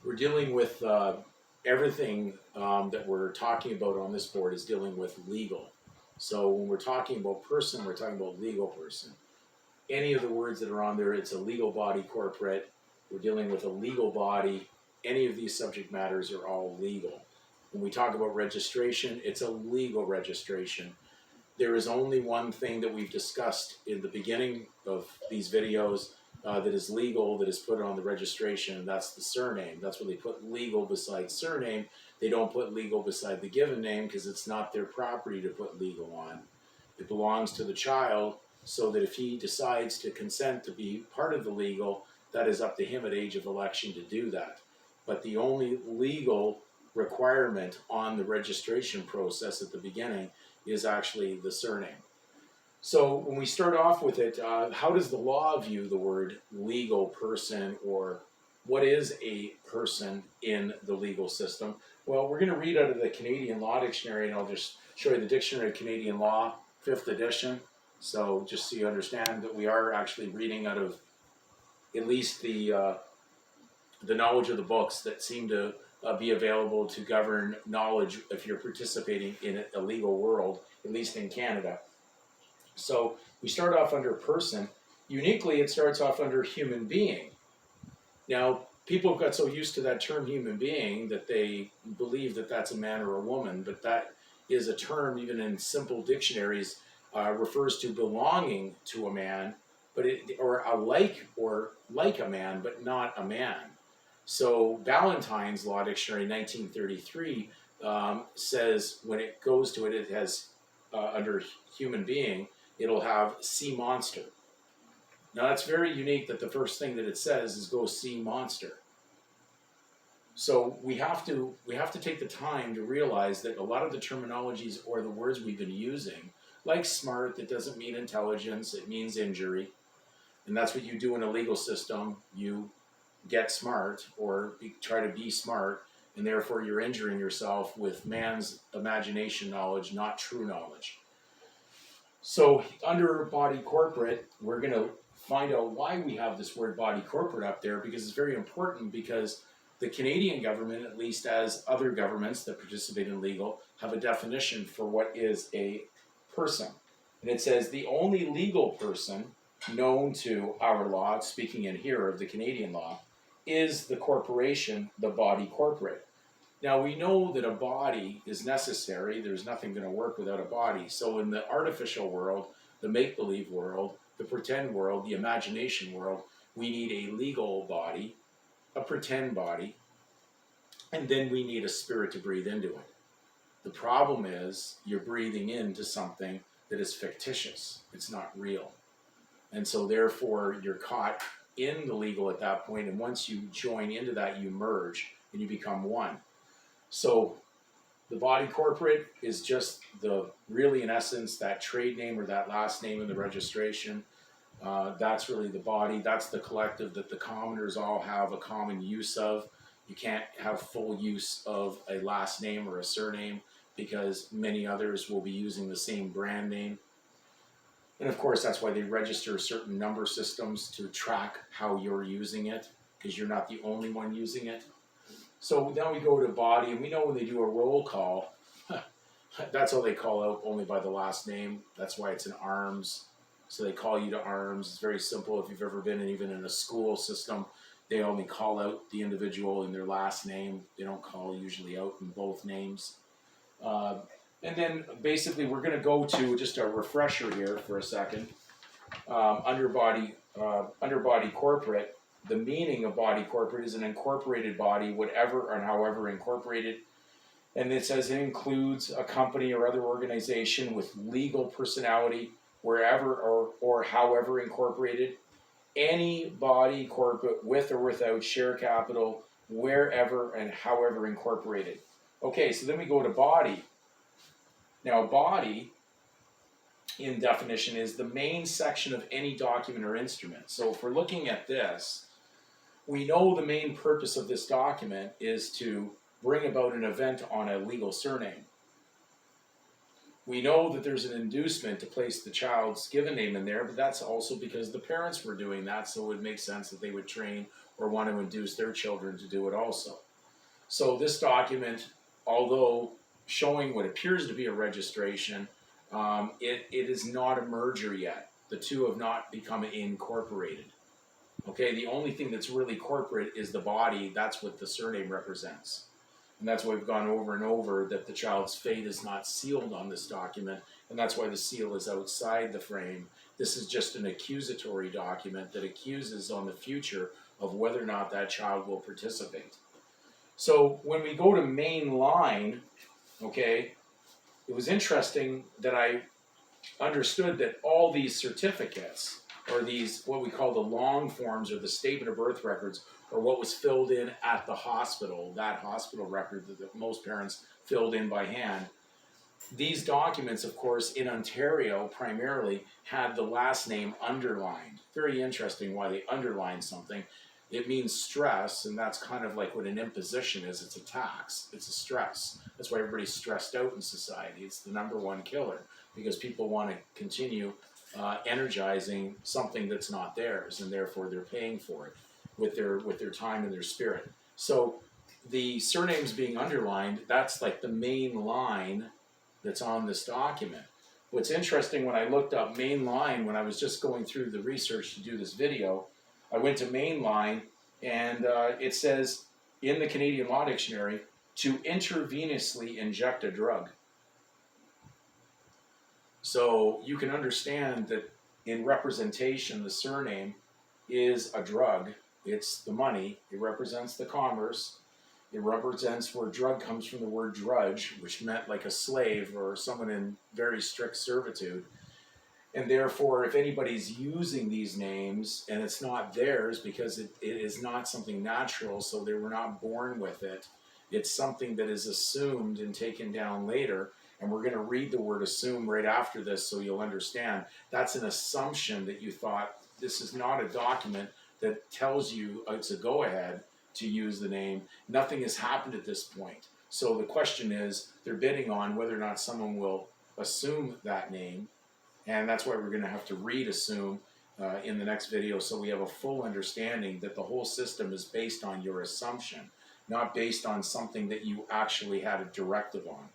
We're dealing with everything that we're talking about on this board is dealing with legal. So when we're talking about person, we're talking about legal person. Any of the words that are on there, it's a legal body corporate. We're dealing with a legal body. Any of these subject matters are all legal. When we talk about registration, it's a legal registration. There is only one thing that we've discussed in the beginning of these videos that is legal, that is put on the registration, and that's the surname. That's where they put legal beside surname. They don't put legal beside the given name because it's not their property to put legal on. It belongs to the child, so that if he decides to consent to be part of the legal, that is up to him at age of election to do that. But the only legal requirement on the registration process at the beginning is actually the surname. So when we start off with it, how does the law view the word legal person, or what is a person in the legal system? Well, we're going to read out of the Canadian Law Dictionary, and I'll just show you the Dictionary of Canadian Law, 5th edition. So just so you understand that we are actually reading out of at least the knowledge of the books that seem to be available to govern knowledge if you're participating in a legal world, at least in Canada. So we start off under person. Uniquely, it starts off under human being. Now, people have got so used to that term human being that they believe that that's a man or a woman, but that is a term, even in simple dictionaries, refers to belonging to a man, but or like a man, but not a man. So Ballantyne's Law Dictionary, 1933, says when it goes to it, it has under human being, it'll have sea monster. Now that's very unique that the first thing that it says is go see monster. So we have to take the time to realize that a lot of the terminologies or the words we've been using, like smart, that doesn't mean intelligence, it means injury. And that's what you do in a legal system. You get smart or try to be smart, and therefore you're injuring yourself with man's imagination knowledge, not true knowledge. So under body corporate, we're going to find out why we have this word body corporate up there, because it's very important, because the Canadian government, at least as other governments that participate in legal, have a definition for what is a person. And it says the only legal person known to our law, speaking in here of the Canadian law, is the corporation, the body corporate. Now we know that a body is necessary. There's nothing going to work without a body. So in the artificial world, the make-believe world, the pretend world, the imagination world, we need a legal body, a pretend body, and then we need a spirit to breathe into it. The problem is you're breathing into something that is fictitious. It's not real. And so therefore you're caught in the legal at that point, and once you join into that, you merge and you become one. So the body corporate is just really in essence that trade name or that last name in the registration. That's really the body. That's the collective that the commoners all have a common use of. You can't have full use of a last name or a surname because many others will be using the same brand name. And of course, that's why they register certain number systems to track how you're using it, because you're not the only one using it. So now we go to body, and we know when they do a roll call, that's how they call out only by the last name. That's why it's in arms. So they call you to arms. It's very simple. If you've ever been even in a school system, they only call out the individual in their last name. They don't call usually out in both names. And then basically we're going to go to just a refresher here for a second. Under body corporate, the meaning of body corporate is an incorporated body, whatever and however incorporated. And it says it includes a company or other organization with legal personality, wherever or however incorporated. Any body corporate with or without share capital, wherever and however incorporated. Okay, so then we go to body. Now, body, in definition, is the main section of any document or instrument. So if we're looking at this, we know the main purpose of this document is to bring about an event on a legal surname. We know that there's an inducement to place the child's given name in there, but that's also because the parents were doing that, so it would make sense that they would train or want to induce their children to do it also. So this document, although showing what appears to be a registration, it is not a merger yet. The two have not become incorporated. Okay, the only thing that's really corporate is the body. That's what the surname represents. And that's why we've gone over and over that the child's fate is not sealed on this document, and that's why the seal is outside the frame. This is just an accusatory document that accuses on the future of whether or not that child will participate. So when we go to main line, okay, it was interesting that I understood that all these certificates, or these what we call the long forms or the statement of birth records, or what was filled in at the hospital, that hospital record that most parents filled in by hand. These documents, of course, in Ontario primarily had the last name underlined. Very interesting why they underline something. It means stress, and that's kind of like what an imposition is. It's a tax. It's a stress. That's why everybody's stressed out in society. It's the number one killer, because people want to continue energizing something that's not theirs, and therefore they're paying for it with their time and their spirit. So the surnames being underlined, that's like the main line that's on this document. What's interesting, when I looked up main line, when I was just going through the research to do this video, I went to main line, and it says in the Canadian Law Dictionary, to intravenously inject a drug. So you can understand that in representation, the surname is a drug. It's the money. It represents the commerce. It represents where drug comes from the word drudge, which meant like a slave or someone in very strict servitude. And therefore, if anybody's using these names and it's not theirs because it is not something natural, so they were not born with it, it's something that is assumed and taken down later. And we're going to read the word assume right after this so you'll understand. That's an assumption that you thought this is not a document that tells you it's a go-ahead to use the name. Nothing has happened at this point. So the question is, they're bidding on whether or not someone will assume that name. And that's why we're going to have to read assume in the next video, so we have a full understanding that the whole system is based on your assumption, not based on something that you actually had a directive on.